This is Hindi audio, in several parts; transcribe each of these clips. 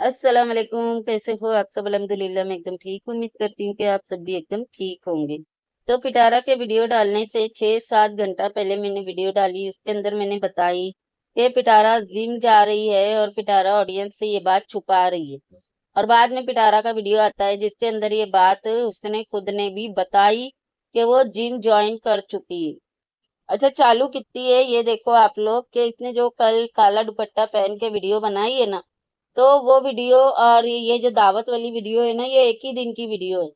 अस्सलाम वालेकुम। कैसे हो आप सब? अल्हम्दुलिल्लाह मैं एकदम ठीक हूँ। उम्मीद करती हूँ कि आप सब भी एकदम ठीक होंगे। तो पिटारा के वीडियो डालने से 6-7 घंटा पहले मैंने वीडियो डाली। उसके अंदर मैंने बताई कि पिटारा जिम जा रही है और पिटारा ऑडियंस से ये बात छुपा रही है। और बाद में पिटारा का वीडियो आता है जिसके अंदर ये बात उसने खुद ने भी बताई कि वो जिम ज्वाइन कर चुकी है। अच्छा, चालू कितनी है ये देखो आप लोग कि इसने जो कल काला दुपट्टा पहन के वीडियो बनाई है ना, तो वो वीडियो और ये जो दावत वाली वीडियो है ना, ये एक ही दिन की वीडियो है।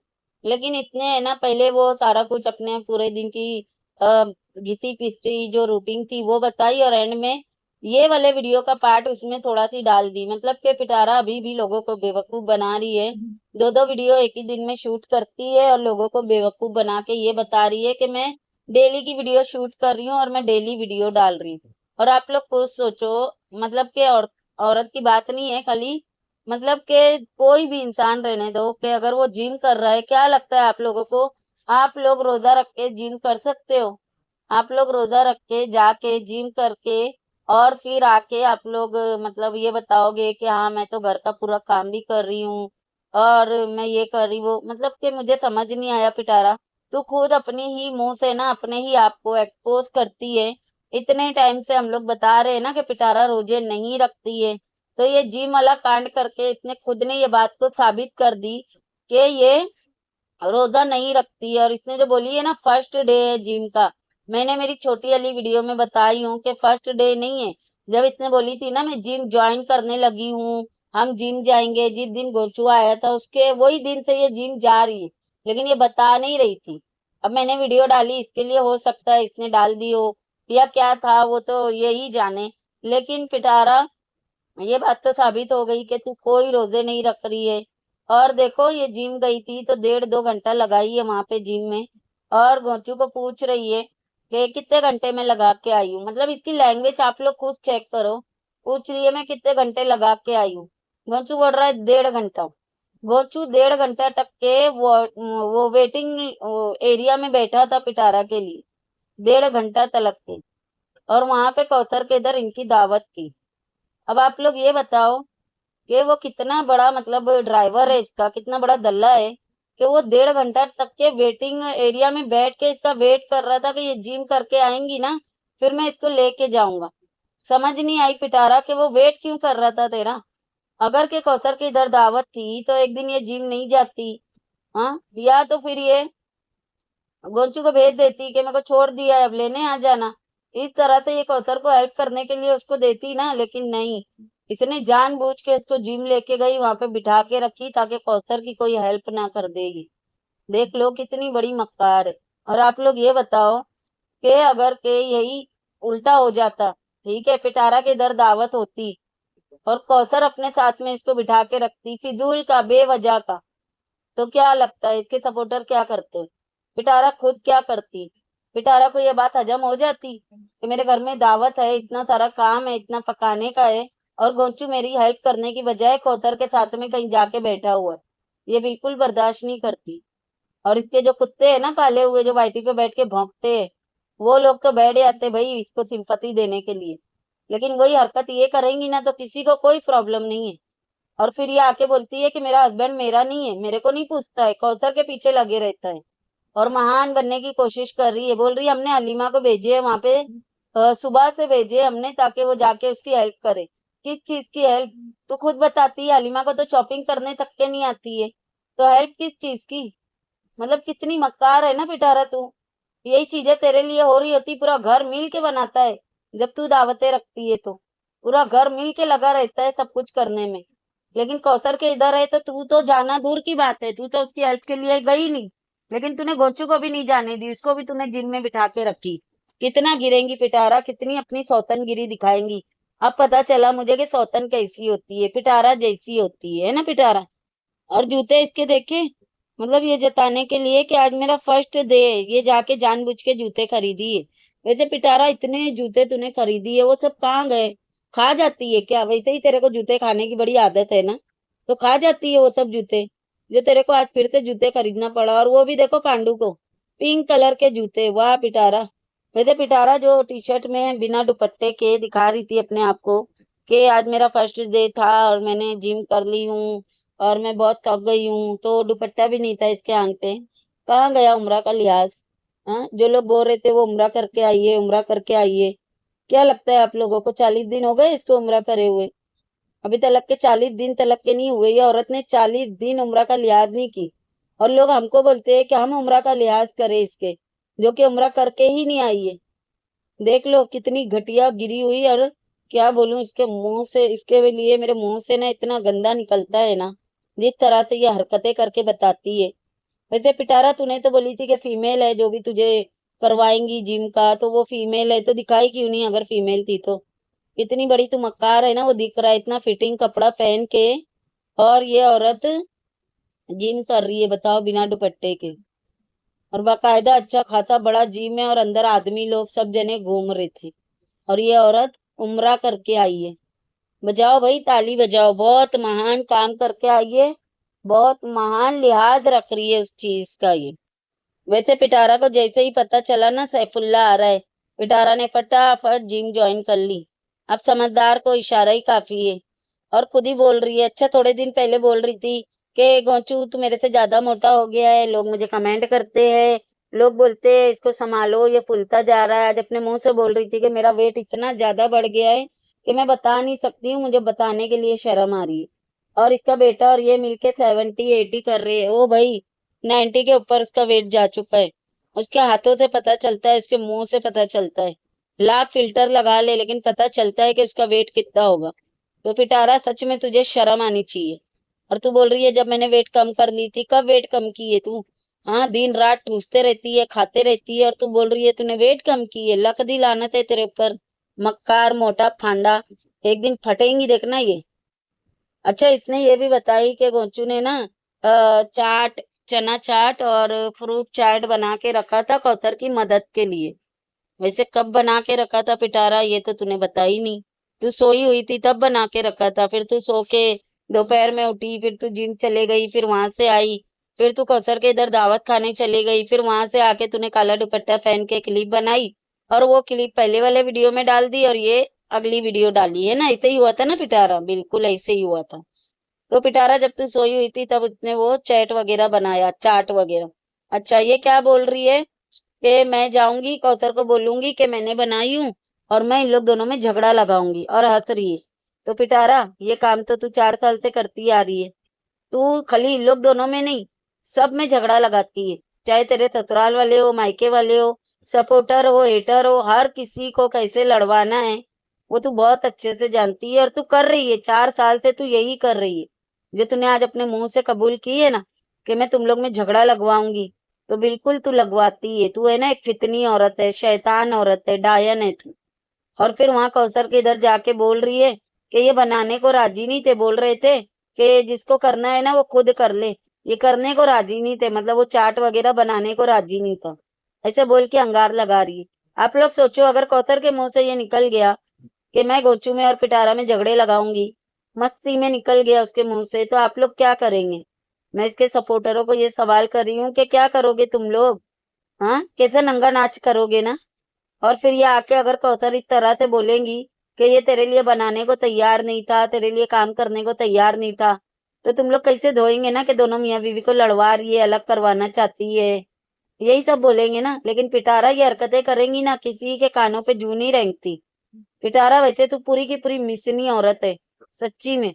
लेकिन इतने है ना, पहले वो सारा कुछ अपने पूरे दिन की आ, घिसी पिसी जो रूटीन थी वो बताई, और एंड में ये वाले वीडियो का पार्ट उसमें थोड़ा सी डाल दी। मतलब कि पिटारा अभी भी लोगों को बेवकूफ बना रही है। दो दो वीडियो एक ही दिन में शूट करती है और लोगों को बेवकूफ बना के ये बता रही है कि मैं डेली की वीडियो शूट कर रही हूँ और मैं डेली वीडियो डाल रही हूँ। और आप लोग खुद सोचो, मतलब कि औरत की बात नहीं है खाली, मतलब कि कोई भी इंसान रहने दो कि अगर वो जिम कर रहा है, क्या लगता है आप लोगों को? आप लोग रोजा रख के जिम कर सकते हो? आप लोग रोजा रख के जाके जिम करके और फिर आके आप लोग मतलब ये बताओगे कि हाँ मैं तो घर का पूरा काम भी कर रही हूँ और मैं ये कर रही हूँ? मतलब कि मुझे समझ नहीं आया पिटारा। तू खुद अपनी ही मुंह से ना अपने ही आप को एक्सपोज करती है। इतने टाइम से हम लोग बता रहे हैं ना कि पिटारा रोजे नहीं रखती है, तो ये जिम वाला कांड करके इसने खुद ने ये बात को साबित कर दी कि ये रोजा नहीं रखती है। और इसने जो बोली है ना फर्स्ट डे है जिम का, मैंने मेरी छोटी वाली वीडियो में बताई हूँ कि फर्स्ट डे नहीं है। जब इसने बोली थी ना मैं जिम ज्वाइन करने लगी हूँ, हम जिम जाएंगे, जिस दिन गोचू आया था उसके वही दिन से ये जिम जा रही है, लेकिन ये बता नहीं रही थी। अब मैंने वीडियो डाली इसके लिए, हो सकता है इसने डाल दी हो या क्या था वो तो यही जाने। लेकिन पिटारा, ये बात तो साबित हो गई कि तू कोई रोजे नहीं रख रही है। और देखो ये जिम गई थी तो 1.5-2 घंटा लगाई है वहां पे जिम में, और गोचू को पूछ रही है कि कितने घंटे में लगा के आई हूँ। मतलब इसकी लैंग्वेज आप लोग खुद चेक करो। पूछ रही है मैं कितने घंटे लगा के आई हूँ, गोचू बोल रहा है 1.5 घंटा। गोचू 1.5 घंटा तक के वो वेटिंग एरिया में बैठा था पिटारा के लिए, 1.5 घंटा तलक के। और वहां पे कौसर के इधर इनकी दावत थी। अब आप लोग ये बताओ कि वो कितना बड़ा मतलब ड्राइवर है, इसका कितना बड़ा दल्ला है कि वो 1.5 घंटा तक के वेटिंग एरिया में बैठ के इसका वेट कर रहा था कि ये जिम करके आएंगी ना, फिर मैं इसको लेके जाऊंगा। समझ नहीं आई पिटारा कि वो वेट क्यों कर रहा था तेरा। अगर के कौसर की इधर दावत थी तो एक दिन ये जिम नहीं जाती, हाँ? या तो फिर ये गोंचू को भेज देती कि मेरे को छोड़ दिया है अब लेने आ जाना। इस तरह से ये कौसर को हेल्प करने के लिए उसको देती ना, लेकिन नहीं, इसने जानबूझ के उसको जिम लेके गई, वहां पे बिठा के रखी ताकि कौसर की कोई हेल्प ना कर देगी। देख लो कितनी बड़ी मक्कार है। और आप लोग ये बताओ कि अगर के यही उल्टा हो जाता, ठीक है, पिटारा के इधर दावत होती और कौसर अपने साथ में इसको बिठा के रखती फिजूल का बेवजह का, तो क्या लगता है इसके सपोर्टर क्या करते? पिटारा खुद क्या करती? पिटारा को ये बात हजम हो जाती कि मेरे घर में दावत है, इतना सारा काम है, इतना पकाने का है, और गोंचू मेरी हेल्प करने की बजाय कौसर के साथ में कहीं जाके बैठा हुआ है? ये बिल्कुल बर्दाश्त नहीं करती। और इसके जो कुत्ते हैं ना पाले हुए जो वाइटी पे बैठ के भौंकते हैं, वो लोग तो बैठ जाते भाई इसको सिंपैथी देने के लिए। लेकिन वही हरकत ये करेंगी ना तो किसी को कोई प्रॉब्लम नहीं है। और फिर ये आके बोलती है कि मेरा हस्बैंड मेरा नहीं है, मेरे को नहीं पूछता है, कौसर के पीछे लगे रहता है। और महान बनने की कोशिश कर रही है, बोल रही है हमने हलीमा को भेजे है वहां पे, सुबह से भेजे हमने ताकि वो जाके उसकी हेल्प करे। किस चीज की हेल्प? तो खुद बताती है हलीमा को तो चॉपिंग करने तक के नहीं आती है, तो हेल्प किस चीज की? मतलब कितनी मक्कार है ना पिटारा तू। यही चीजें तेरे लिए हो रही होती पूरा घर मिल के बनाता है। जब तू दावतें रखती है तो पूरा घर मिल के लगा रहता है सब कुछ करने में। लेकिन कौसर के इधर है तो तू तो जाना दूर की बात है, तू तो उसकी हेल्प के लिए गई नहीं। लेकिन तूने गोचू को भी नहीं जाने दी, उसको भी तूने जिम में बिठा के रखी। कितना गिरेंगी पिटारा, कितनी अपनी सौतनगिरी दिखाएंगी। अब पता चला मुझे कि सौतन कैसी होती है, पिटारा जैसी होती है ना पिटारा। और जूते इसके देखे, मतलब ये जताने के लिए कि आज मेरा फर्स्ट डे है, ये जाके जानबूझ के जूते खरीदी है। वैसे पिटारा इतने जूते तूने खरीदी है वो सब कहाँ गए? खा जाती है क्या? वैसे ही तेरे को जूते खाने की बड़ी आदत है ना, तो खा जाती है वो सब जूते जो तेरे को आज फिर से जूते खरीदना पड़ा। और वो भी देखो पांडू को पिंक कलर के जूते, वाह पिटारा। वैसे पिटारा जो टी शर्ट में बिना दुपट्टे के दिखा रही थी अपने आप को, कि आज मेरा फर्स्ट डे था और मैंने जिम कर ली हूँ और मैं बहुत थक गई हूँ, तो दुपट्टा भी नहीं था इसके आंग पे। कहाँ गया उम्रा का लिहाज? हाँ, जो लोग बोल रहे थे वो उम्रा करके आइए, उम्रा करके आइए। क्या लगता है आप लोगों को 40 दिन हो गए इसको उम्रा करे हुए? अभी तलक के 40 दिन तलक के नहीं हुए। ये औरत ने 40 दिन उम्रा का लिहाज नहीं की, और लोग हमको बोलते हैं कि हम उम्रा का लिहाज करें इसके, जो कि उम्रा करके ही नहीं आई है। देख लो कितनी घटिया गिरी हुई। और क्या बोलूं, इसके मुंह से, इसके लिए मेरे मुंह से ना इतना गंदा निकलता है ना, जिस तरह से ये हरकतें करके बताती है। वैसे पिटारा, तूने तो बोली थी कि फीमेल है जो भी तुझे करवाएंगी जिम का, तो वो फीमेल है तो दिखाई क्यों नहीं? अगर फीमेल थी तो इतनी बड़ी तू मक्कार है ना, वो दिख रहा है इतना फिटिंग कपड़ा पहन के। और ये औरत जिम कर रही है, बताओ, बिना दुपट्टे के। और बाकायदा अच्छा खासा बड़ा जिम है और अंदर आदमी लोग सब जने घूम रहे थे, और ये औरत उम्रा करके आई है। बजाओ भाई, ताली बजाओ, बहुत महान काम करके आई है, बहुत महान लिहाज रख रही है उस चीज का ये। वैसे पिटारा को जैसे ही पता चला ना सैफुल्ला आ रहा है, पिटारा ने फटाफट जिम ज्वाइन कर ली। अब समझदार को इशारा ही काफी है। और खुद ही बोल रही है। अच्छा, थोड़े दिन पहले बोल रही थी कि गोचू तू मेरे से ज्यादा मोटा हो गया है, लोग मुझे कमेंट करते हैं, लोग बोलते हैं इसको संभालो, ये फूलता जा रहा है। आज अपने मुंह से बोल रही थी कि मेरा वेट इतना ज्यादा बढ़ गया है कि मैं बता नहीं सकती हूँ, मुझे बताने के लिए शर्म आ रही है। और इसका बेटा और ये मिलके 70-80 कर रहे हैं। ओ भाई, 90 के ऊपर उसका वेट जा चुका है। उसके हाथों से पता चलता है, उसके मुंह से पता चलता है। लाख फिल्टर लगा ले लेकिन पता चलता है कि उसका वेट कितना होगा। तो पिटारा, सच में तुझे शर्म आनी चाहिए। और तू बोल रही है जब मैंने वेट कम कर ली थी, कब वेट कम की है तू? हाँ, दिन रात ठूसते रहती है, खाते रहती है, और तू बोल रही है तूने वेट कम की है। लक दी लानत है तेरे ऊपर, मक्कार मोटा फांडा। एक दिन फटेंगी देखना ये। अच्छा, इसने ये भी बताई कि गोचू ने ना चाट, चना चाट और फ्रूट चाट बना के रखा था कौसर की मदद के लिए। वैसे कब बना के रखा था पिटारा, ये तो तूने बताई नहीं। तू सोई हुई थी तब बना के रखा था, फिर तू सो के दोपहर में उठी, फिर तू जिम चले गई, फिर वहां से आई, फिर तू कौसर के इधर दावत खाने चली गई, फिर वहां से आके तूने काला दुपट्टा पहन के क्लिप बनाई, और वो क्लिप पहले वाले वीडियो में डाल दी और ये अगली वीडियो डाली है ना। ऐसे ही हुआ था ना पिटारा, बिल्कुल ऐसे ही हुआ था। तो पिटारा, जब तू सोई हुई थी तब उसने वो चैट वगैरह बनाया, चाट वगैरह। अच्छा, ये क्या बोल रही है कि मैं जाऊंगी कौसर को बोलूंगी कि मैंने बनाई हूँ और मैं इन लोग दोनों में झगड़ा लगाऊंगी, और हंस रही है। तो पिटारा, ये काम तो तू 4 साल से करती आ रही है। तू खाली इन लोग दोनों में नहीं, सब में झगड़ा लगाती है। चाहे तेरे ससुराल वाले हो, मायके वाले हो, सपोर्टर हो, हेटर हो, हर किसी को कैसे लड़वाना है वो तू बहुत अच्छे से जानती है। और तू कर रही है, 4 साल से तू यही कर रही है। जो तूने आज अपने मुंह से कबूल की है ना कि मैं तुम लोग में झगड़ा लगवाऊंगी, तो बिल्कुल तू लगवाती है। तू है ना एक फितनी औरत है, शैतान औरत है, डायन है तू। और फिर वहां कौसर के इधर जाके बोल रही है कि ये बनाने को राजी नहीं थे, बोल रहे थे कि जिसको करना है ना वो खुद कर ले। ये करने को राजी नहीं थे, मतलब वो चाट वगैरह बनाने को राजी नहीं था। ऐसे बोल के अंगार लगा रही है। आप लोग सोचो, अगर कौसर के मुंह से ये निकल गया कि मैं गोचू में और पिटारा में झगड़े लगाऊंगी, मस्ती में निकल गया उसके मुंह से, तो आप लोग क्या करेंगे? मैं इसके सपोर्टरों को ये सवाल कर रही हूँ कि क्या करोगे तुम लोग? हाँ, कैसे नंगा नाच करोगे ना? और फिर ये आके अगर कौसर इस तरह से बोलेंगी कि ये तेरे लिए बनाने को तैयार नहीं था, तेरे लिए काम करने को तैयार नहीं था, तो तुम लोग कैसे धोएंगे ना कि दोनों मियाँ बीवी को लड़वा रही है, अलग करवाना चाहती है। यही सब बोलेंगे ना। लेकिन पिटारा ये हरकतें करेंगी ना, किसी के कानों पे जू नहीं रेंगती। पिटारा, वैसे तू पूरी की पूरी मिसनी औरत है, सच्ची में।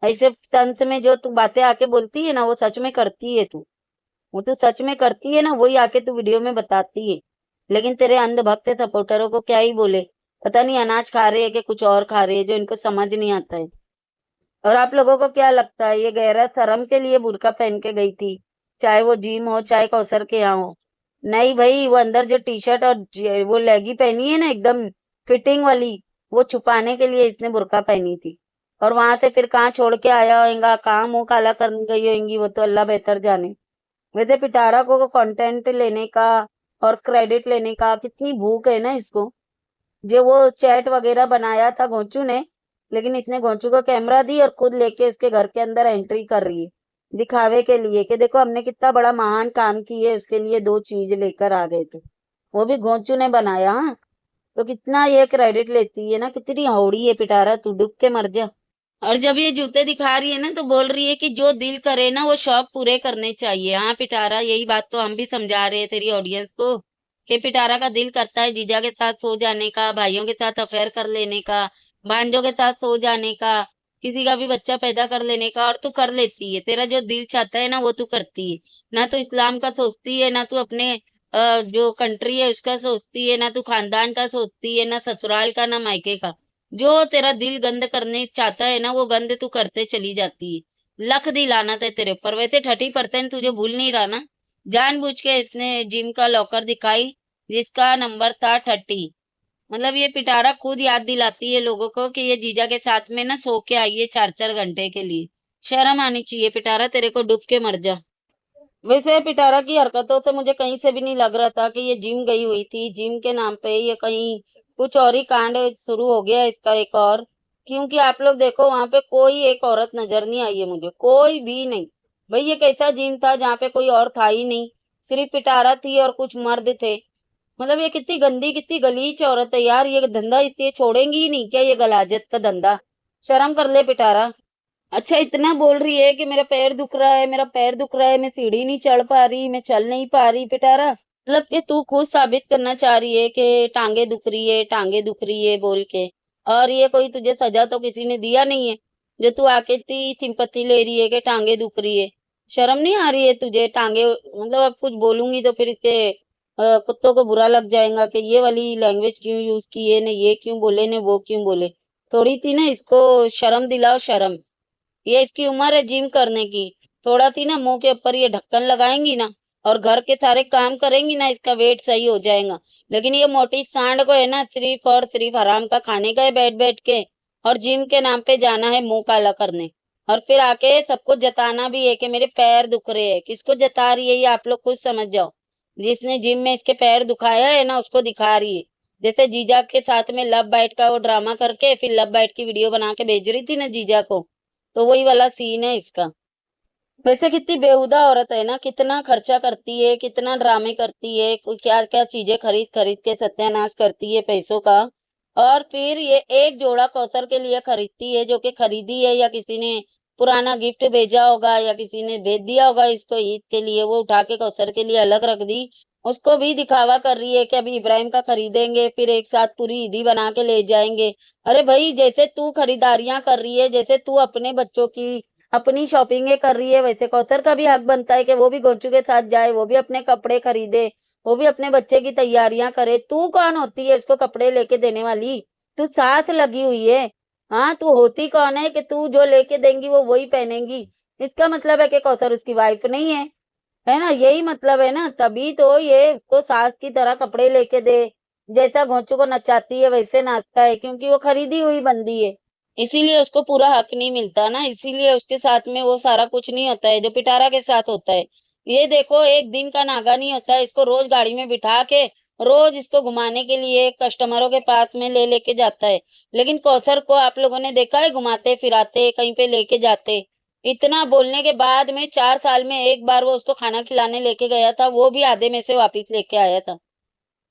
ऐसे तंज में जो तू बातें आके बोलती है ना, वो सच में करती है तू। वो तो सच में करती है ना, वही आके तू वीडियो में बताती है। लेकिन तेरे अंधभक्त सपोर्टरों को क्या ही बोले, पता नहीं अनाज खा रहे हैं कि कुछ और खा रहे हैं जो इनको समझ नहीं आता है। और आप लोगों को क्या लगता है ये गैर शर्म के लिए बुर्का पहन के गई थी? चाहे वो जिम हो, चाहे कौसर के यहाँ हो। नहीं भाई, वो अंदर जो टी शर्ट और वो लेगी पहनी है ना एकदम फिटिंग वाली, वो छुपाने के लिए इसने बुर्का पहनी थी। और वहां से फिर कहाँ छोड़ के आया होगा, कहाँ मुंह काला करने गई होंगी, वो तो अल्लाह बेहतर जाने। वैसे पिटारा को कंटेंट लेने का और क्रेडिट लेने का कितनी भूख है ना इसको। जो वो चैट वगैरह बनाया था गोचू ने, लेकिन इसने गोचू को कैमरा दी और खुद लेके उसके घर के अंदर एंट्री कर रही है, दिखावे के लिए कि देखो हमने कितना बड़ा महान काम किया है। उसके लिए 2 चीज लेकर आ गए थे, वो भी गोचू ने बनाया। हाँ, तो कितना ये क्रेडिट लेती है ना, कितनी हौड़ी है पिटारा, तू डूब के मर जा। और जब ये जूते दिखा रही है ना तो बोल रही है कि जो दिल करे ना वो शौक पूरे करने चाहिए। हाँ पिटारा, यही बात तो हम भी समझा रहे हैं तेरी ऑडियंस को कि पिटारा का दिल करता है जीजा के साथ सो जाने का, भाइयों के साथ अफेयर कर लेने का, भांजों के साथ सो जाने का, किसी का भी बच्चा पैदा कर लेने का, और तू कर लेती है। तेरा जो दिल चाहता है ना वो तू करती है। ना तो इस्लाम का सोचती है, ना तू अपने जो कंट्री है उसका सोचती है, ना तू खानदान का सोचती है, ना ससुराल का, ना मायके का। जो तेरा दिल गंद करने चाहता है ना वो गंद तू करते चली जाती है। लख दी लानत है तेरे ऊपर। वैसे 30% तुझे भूल नहीं रहा ना, जानबूझ के इसने जिम का लॉकर दिखाई जिसका नंबर था 30। मतलब ये पिटारा खुद याद दिलाती है लोगों को कि ये जीजा के साथ में ना सो के आई है 4-4 घंटे के लिए। शर्म आनी चाहिए पिटारा, तेरे को डूब के मर जा। वैसे पिटारा की हरकतों से मुझे कहीं से भी नहीं लग रहा था कि ये जिम गई हुई थी। जिम के नाम पे ये कहीं कुछ और ही कांड शुरू हो गया इसका एक और। क्योंकि आप लोग देखो वहां पे कोई एक औरत नजर नहीं आई है मुझे, कोई भी नहीं। भाई ये कैसा जिम था जहाँ पे कोई और था ही नहीं, सिर्फ पिटारा थी और कुछ मर्द थे। मतलब ये कितनी गंदी कितनी गलीच औरत है यार, ये धंधा इसलिए छोड़ेंगी ही नहीं क्या, ये गलाजत का धंधा। शर्म कर ले पिटारा। अच्छा इतना बोल रही है कि मेरा पैर दुख रहा है, मेरा पैर दुख रहा है, मैं सीढ़ी नहीं चढ़ पा रही, मैं चल नहीं पा रही पिटारा। मतलब कि तू खुद साबित करना चाह रही है कि टांगे दुख रही है, टांगे दुख रही है बोल के। और ये कोई तुझे सजा तो किसी ने दिया नहीं है जो तू आके इतनी सिंपत्ति ले रही है कि टांगे दुख रही है। शर्म नहीं आ रही है तुझे टांगे, मतलब अब कुछ बोलूंगी तो फिर इससे कुत्तों को बुरा लग जाएगा कि ये वाली लैंग्वेज क्यों यूज की है, ने ये क्यों बोले, ने वो क्यों बोले। थोड़ी सी ना इसको शर्म दिलाओ, शर्म। ये इसकी उम्र है जिम करने की। थोड़ा सी ना मुंह के ऊपर ये ढक्कन लगाएंगी ना और घर के सारे काम करेंगी ना, इसका वेट सही हो जाएगा। लेकिन ये मोटी सांड को है ना सिर्फ और सिर्फ आराम का खाने का है बैठ बैठ के, और जिम के नाम पे जाना है मुंह काला करने। और फिर आके सबको जताना भी है कि मेरे पैर दुख रहे हैं। किसको जता रही है ये आप लोग खुद समझ जाओ। जिसने जिम में इसके पैर दुखाया है ना उसको दिखा रही है। जैसे जीजा के साथ में लव बाइट का वो ड्रामा करके फिर लव बाइट की वीडियो बना के भेज रही थी ना जीजा को, तो वही वाला सीन है इसका। वैसे कितनी बेहुदा औरत है ना, कितना खर्चा करती है, कितना ड्रामे करती है, क्या क्या चीजें खरीद खरीद के सत्यानाश करती है पैसों का। और फिर ये एक जोड़ा कौसर के लिए खरीदती है, जो कि खरीदी है या किसी ने पुराना गिफ्ट भेजा होगा या किसी ने भेज दिया होगा इसको ईद के लिए, वो उठा के कौसर के लिए अलग रख दी। उसको भी दिखावा कर रही है कि अभी इब्राहिम का खरीदेंगे फिर एक साथ पूरी ईदी बना के ले जाएंगे। अरे भाई जैसे तू खरीदारियां कर रही है, जैसे तू अपने बच्चों की अपनी शॉपिंग कर रही है, वैसे कौसर का भी हक बनता है कि वो भी गोचू के साथ जाए, वो भी अपने कपड़े खरीदे, वो भी अपने बच्चे की तैयारियां करे। तू कौन होती है इसको कपड़े लेके देने वाली? तू साथ लगी हुई है। हाँ तू होती कौन है कि तू जो लेके देंगी वो वही पहनेंगी? इसका मतलब है कि कौसर उसकी वाइफ नहीं है ना? यही मतलब है ना, तभी तो ये उसको सास की तरह कपड़े लेके दे, जैसा घोंचू को नचाती है वैसे नाचता है, क्योंकि वो खरीदी हुई बंदी है। इसीलिए उसको पूरा हक नहीं मिलता ना, इसीलिए उसके साथ में वो सारा कुछ नहीं होता है जो पिटारा के साथ होता है। ये देखो एक दिन का नागा नहीं होता है, इसको रोज गाड़ी में बिठा के रोज इसको घुमाने के लिए कस्टमरों के पास में ले लेके जाता है। लेकिन कौसर को आप लोगों ने देखा है घुमाते फिराते कहीं पे लेके जाते? इतना बोलने के बाद में 4 साल में एक बार वो उसको खाना खिलाने लेके गया था, वो भी आधे में से वापिस लेके आया था।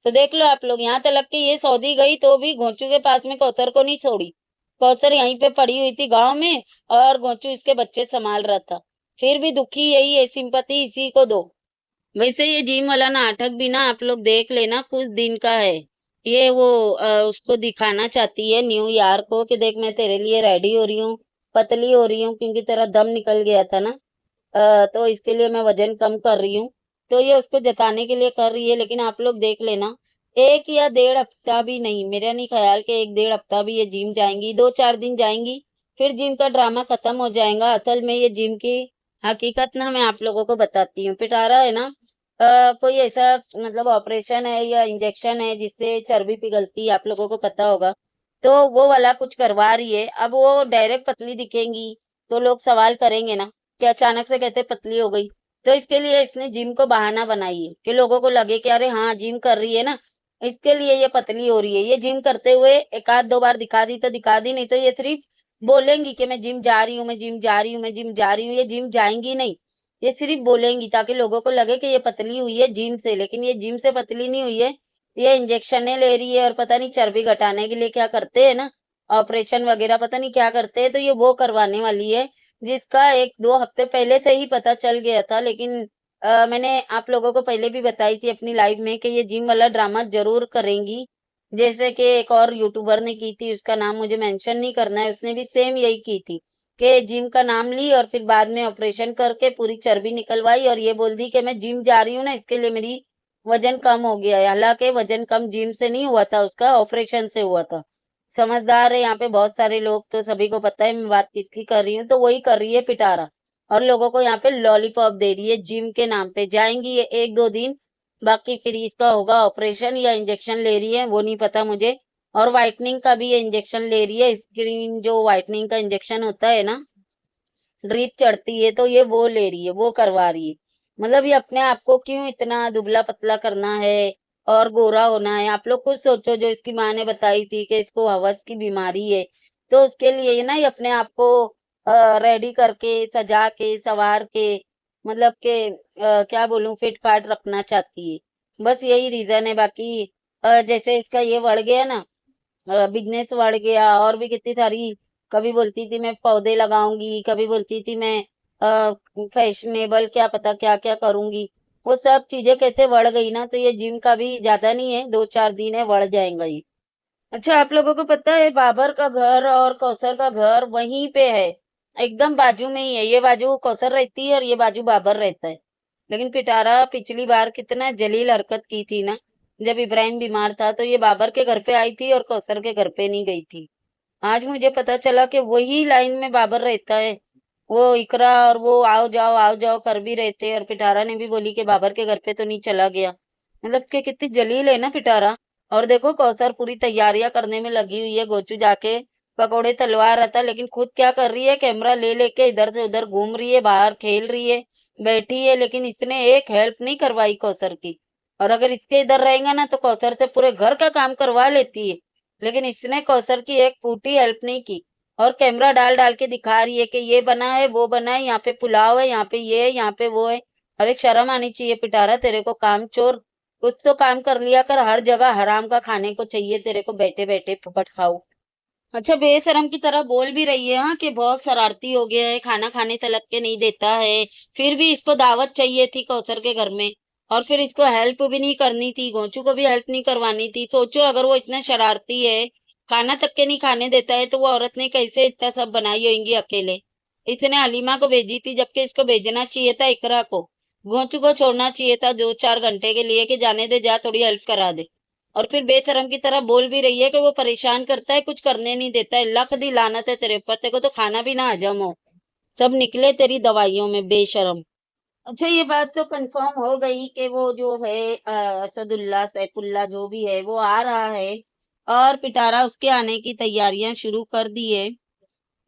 तो देख लो आप लोग, यहाँ तक कि ये सऊदी गई तो भी गोचू के पास में कौसर को नहीं छोड़ी। कौसर यहीं पे पड़ी हुई थी गांव में और गोचू इसके बच्चे संभाल रहा था। फिर भी दुखी यही है, सिंपति इसी को दो। वैसे ये जिम वाला नाटक भी ना आप लोग देख लेना, कुछ दिन का है। ये वो उसको दिखाना चाहती है न्यू ईयर को कि देख मैं तेरे लिए रेडी हो रही हूँ, पतली हो रही हूँ क्योंकि तेरा दम निकल गया था ना। तो इसके लिए मैं वजन कम कर रही हूँ। तो ये उसको जताने के लिए कर रही है, लेकिन आप लोग देख लेना 1 या 1.5 हफ्ता भी नहीं, मेरा नहीं ख्याल कि 1-1.5 हफ्ता भी ये जिम जाएंगी, 2-4 दिन जाएंगी, फिर जिम का ड्रामा खत्म हो जाएगा। असल में ये जिम की हकीकत ना मैं आप लोगों को बताती हूँ। पिटारा है ना कोई ऐसा मतलब ऑपरेशन है या इंजेक्शन है जिससे चर्बी पिघलती है, आप लोगों को पता होगा। तो वो वाला कुछ करवा रही है। अब वो डायरेक्ट पतली दिखेंगी तो लोग सवाल करेंगे ना कि अचानक से कैसे पतली हो गई। तो इसके लिए इसने जिम को बहाना बनाई है कि लोगों को लगे कि अरे हाँ जिम कर रही है ना, इसके लिए ये पतली हो रही है। ये जिम करते हुए 1-2 बार दिखा दी तो दिखा दी, नहीं तो ये सिर्फ बोलेंगी कि मैं जिम जा रही हूँ, मैं जिम जा रही हूँ, मैं जिम जा रही हूँ। ये जिम जाएंगी नहीं, ये सिर्फ बोलेंगी ताकि लोगों को लगे कि ये पतली हुई है जिम से, लेकिन ये जिम से पतली नहीं हुई है। ये इंजेक्शनें ले रही है और पता नहीं चर्बी घटाने के लिए क्या करते हैं ना, ऑपरेशन वगैरह पता नहीं क्या करते हैं, तो ये वो करवाने वाली है, जिसका 1-2 हफ्ते पहले से ही पता चल गया था। लेकिन मैंने आप लोगों को पहले भी बताई थी अपनी लाइव में कि ये जिम वाला ड्रामा ज़रूर करेंगी। जैसे कि एक और यूट्यूबर ने की थी, उसका नाम मुझे मेंशन नहीं करना है, उसने भी सेम यही की थी कि जिम का नाम ली और फिर बाद में ऑपरेशन करके पूरी चर्बी निकलवाई और ये बोल दी कि मैं जिम जा रही हूँ ना, इसके लिए मेरी वज़न कम हो गया है। हालाँकि वज़न कम जिम से नहीं हुआ था उसका, ऑपरेशन से हुआ था। समझदार है यहाँ पे बहुत सारे लोग, तो सभी को पता है मैं बात किसकी कर रही हूँ, तो वही कर रही है पिटारा। और लोगों को यहाँ पे लॉलीपॉप दे रही है जिम के नाम पे। जाएँगी ये 1-2 दिन, बाकी फिर इसका होगा ऑपरेशन या इंजेक्शन ले रही है, वो नहीं पता मुझे। और व्हाइटनिंग का भी ये इंजेक्शन ले रही है, स्क्रीन जो व्हाइटनिंग का इंजेक्शन होता है ना, ड्रिप चढ़ती है, तो ये वो ले रही है, वो करवा रही है। मतलब ये अपने आप को क्यों इतना दुबला-पतला करना है और गोरा होना है? आप लोग खुद सोचो, जो इसकी माँ ने बताई थी कि इसको हवस की बीमारी है, तो उसके लिए ये ना ये अपने आप को रेडी करके, सजा के, संवार के, मतलब कि क्या बोलूँ, फिट-फाट रखना चाहती है। बस यही रीज़न है, बाकी जैसे इसका ये बढ़ गया ना, बिज़नेस बढ़ गया और भी कितनी सारी, कभी बोलती थी मैं पौधे लगाऊँगी, कभी बोलती थी मैं फैशनेबल क्या पता क्या-क्या करूँगी। वो सब चीज़ें कैसे बढ़ गई ना, तो ये जिम का भी ज़्यादा नहीं है, 2-4 दिन है, बढ़ जाएगा ये। अच्छा, आप लोगों को पता है बाबर का घर और कौसर का घर वहीं पे है, एकदम बाजू में ही है। ये बाजू कौसर रहती है और ये बाजू बाबर रहता है। लेकिन पिटारा पिछली बार कितना जलील हरकत की थी ना, जब इब्राहिम बीमार था तो ये बाबर के घर पे आई थी और कौसर के घर पे नहीं गई थी। आज मुझे पता चला कि वही लाइन में बाबर रहता है। वो इकरा और वो आओ जाओ कर भी रहे थे और पिटारा ने भी बोली कि बाबर के घर पे तो नहीं चला गया। मतलब कि कितनी जलील है ना पिटारा। और देखो कौसर पूरी तैयारियां करने में लगी हुई है, गोचू जाके पकौड़े तलवा रहा था, लेकिन खुद क्या कर रही है, कैमरा ले लेके इधर से उधर घूम रही है, बाहर खेल रही है, बैठी है, लेकिन इसने एक हेल्प नहीं करवाई कौसर की। और अगर इसके इधर रहेगा ना तो कौसर से पूरे घर का काम करवा लेती है, लेकिन इसने कौसर की एक फूटी हेल्प नहीं की। और कैमरा डाल डाल के दिखा रही है कि ये बना है, वो बना है, यहाँ पे पुलाव है, यहाँ पे ये है, यहाँ पे वो है। अरे शर्म आनी चाहिए पिटारा, तेरे को काम चोर, कुछ तो काम कर लिया कर, हर जगह हराम का खाने को चाहिए तेरे को, बैठे बैठे फुफट खाओ। अच्छा, बेशरम की तरह बोल भी रही है हाँ कि बहुत शरारती हो गया है, खाना खाने तलक के नहीं देता है। फिर भी इसको दावत चाहिए थी कौसर के घर में, और फिर इसको हेल्प भी नहीं करनी थी, गोचू को भी हेल्प नहीं करवानी थी। सोचो अगर वो इतना शरारती है, खाना तक के नहीं खाने देता है, तो वो औरत ने कैसे इतना सब बनाई होंगी अकेले। इसने हलीमा को भेजी थी, जबकि इसको भेजना चाहिए था इकरा को। गोचू को छोड़ना चाहिए था 2-4 घंटे के लिए कि जाने दे, जा थोड़ी हेल्प करा दे। और फिर बेशर्म की तरह बोल भी रही है कि वो परेशान करता है, कुछ करने नहीं देता है। लख दी लानत है तेरे ऊपर, तेरे को तो खाना भी ना हजम हो, सब निकले तेरी दवाइयों में, बेशर्म। अच्छा, ये बात तो कंफर्म हो गई कि वो जो है असदुल्ला सैफुल्ला जो भी है वो आ रहा है, और पिटारा उसके आने की तैयारियां शुरू कर दी है।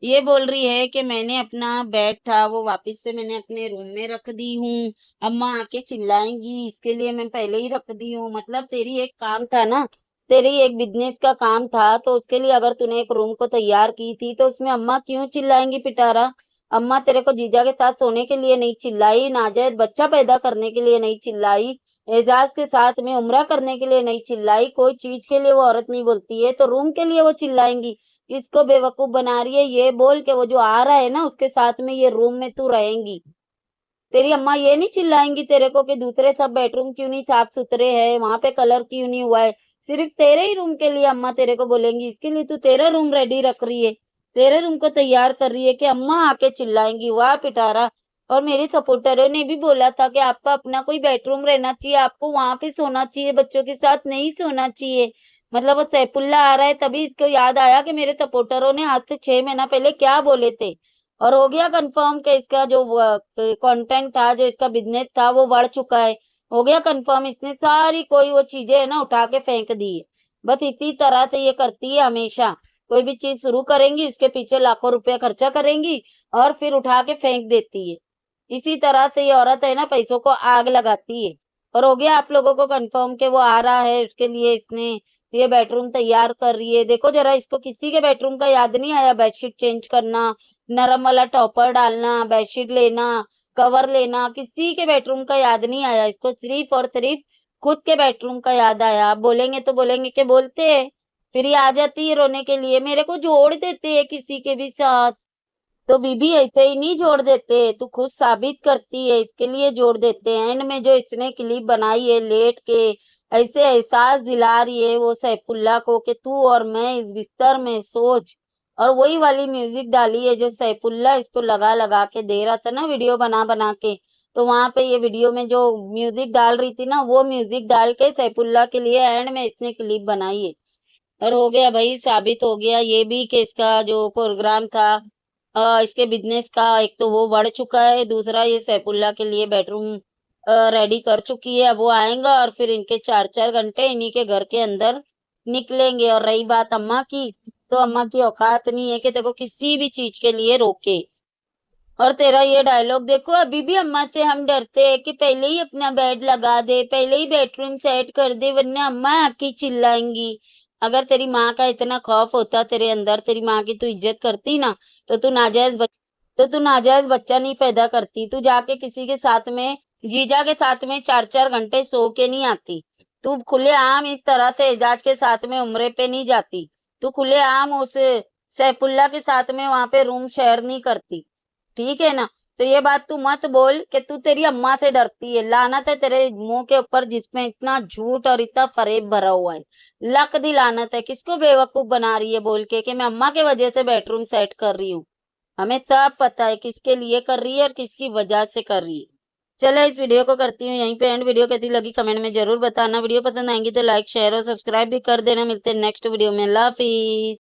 ये बोल रही है कि मैंने अपना बेड था वो वापस से मैंने अपने रूम में रख दी हूँ, अम्मा आके चिल्लाएंगी इसके लिए मैं पहले ही रख दी हूँ। मतलब तेरी एक काम था ना, तेरी एक बिजनेस का काम था, तो उसके लिए अगर तूने एक रूम को तैयार की थी तो उसमें अम्मा क्यों चिल्लाएंगी पिटारा? अम्मा तेरे को जीजा के साथ सोने के लिए नहीं चिल्लाई, नाजायज बच्चा पैदा करने के लिए नहीं चिल्लाई, एजाज के साथ में उम्रा करने के लिए नहीं चिल्लाई, कोई चीज के लिए वो औरत नहीं बोलती है, तो रूम के लिए वो चिल्लाएंगी। किसको बेवकूफ बना रही है? ये बोल के वो जो आ रहा है ना उसके साथ में ये रूम में तू रहेंगी। तेरी अम्मा ये नहीं चिल्लाएंगी तेरे को कि दूसरे सब बेडरूम क्यों नहीं साफ सुथरे हैं, वहां पे कलर क्यों नहीं हुआ है? सिर्फ तेरे ही रूम के लिए अम्मा तेरे को बोलेंगी, इसके लिए तू तेरा रूम रेडी रख रही है, तेरे रूम को तैयार कर रही है कि अम्मा आके चिल्लाएंगी। वाह पिटारा। और मेरे सपोर्टरों ने भी बोला था कि आपका अपना कोई बेडरूम रहना चाहिए, आपको वहां पे सोना चाहिए, बच्चों के साथ नहीं सोना चाहिए। मतलब वो सैफुल्ला आ रहा है तभी इसको याद आया कि मेरे सपोर्टरों ने आज से 6 महीना पहले क्या बोले थे। और हो गया कंफर्म कि इसका जो कंटेंट था, जो इसका बिजनेस था वो बढ़ चुका है। हो गया कंफर्म, इसने सारी कोई वो चीजें है ना उठा के फेंक दी है। बस इसी तरह से ये करती है हमेशा, कोई भी चीज शुरू करेंगी उसके पीछे लाखों रुपया खर्चा करेंगी और फिर उठा के फेंक देती है। इसी तरह से ये औरत है ना पैसों को आग लगाती है। और हो गया आप लोगों को कंफर्म कि वो आ रहा है, उसके लिए इसने ये बेडरूम तैयार कर रही है। देखो जरा, इसको किसी के बेडरूम का याद नहीं आया बेडशीट चेंज करना, नरम वाला टॉपर डालना, बेडशीट लेना, कवर लेना, किसी के बेडरूम का याद नहीं आया इसको। सिर्फ और सिर्फ खुद के बेडरूम का याद आया, बोलेंगे तो बोलेंगे कि बोलते हैं, फिर ये आ जाती है रोने के लिए, मेरे को जोड़ देते हैं किसी के भी साथ। तो बीबी ऐसे ही नहीं जोड़ देते, तू खुद साबित करती है इसके लिए जोड़ देते हैं। एंड में जो इसने क्लिप बनाई है लेट के, ऐसे एहसास दिला रही है वो सैफुल्ला को कि तू और मैं इस बिस्तर में सोच, और वही वाली म्यूजिक डाली है जो सैफुल्ला इसको लगा लगा के दे रहा था ना वीडियो बना बना के। तो वहां पे ये वीडियो में जो म्यूजिक डाल रही थी ना, वो म्यूजिक डाल के सैफुल्ला के लिए एंड में इसने क्लिप बनाई है। और हो गया भाई, साबित हो गया ये भी कि इसका जो प्रोग्राम था, इसके बिजनेस का, एक तो वो बढ़ चुका है, दूसरा ये सैफुल्ला के लिए बेडरूम रेडी कर चुकी है। अब वो आएगा और फिर इनके 4-4 घंटे इन्हीं के घर के अंदर निकलेंगे। और रही बात अम्मा की, तो अम्मा की औकात नहीं है कि तेको किसी भी चीज के लिए रोके। और तेरा ये डायलॉग देखो, अभी भी अम्मा से हम डरते हैं कि पहले ही अपना बेड लगा दे, पहले ही बेडरूम सेट कर दे, वरना अम्मा आके चिल्लाएंगी। अगर तेरी माँ का इतना खौफ होता तेरे अंदर, तेरी माँ की तू इज्जत करती ना, तो तू नाजायज बच्चा नहीं पैदा करती। तू जाके किसी के साथ में, जीजा के साथ में 4-4 घंटे सो के नहीं आती। तू खुलेआम इस तरह से एजाज के साथ में उम्रे पे नहीं जाती। तू खुलेआम उस सैफुल्ला के साथ में वहां पे रूम शेयर नहीं करती। ठीक है ना? तो ये बात तू मत बोल कि तू तेरी अम्मा से डरती है। लानत है तेरे मुंह के ऊपर जिसमें इतना झूठ और इतना फरेब भरा हुआ है। लक दी लानत है, किसको बेवकूफ बना रही है बोल के कि मैं अम्मा के वजह से बेडरूम सेट कर रही हूँ। हमें सब पता है किसके लिए कर रही है और किसकी वजह से कर रही है। चलो इस वीडियो को करती हूँ यहीं पे एंड। वीडियो कैसी लगी कमेंट में जरूर बताना। वीडियो पसंद आएंगी तो लाइक शेयर और सब्सक्राइब भी कर देना। मिलते हैं नेक्स्ट वीडियो में। अल्लाह हाफिज।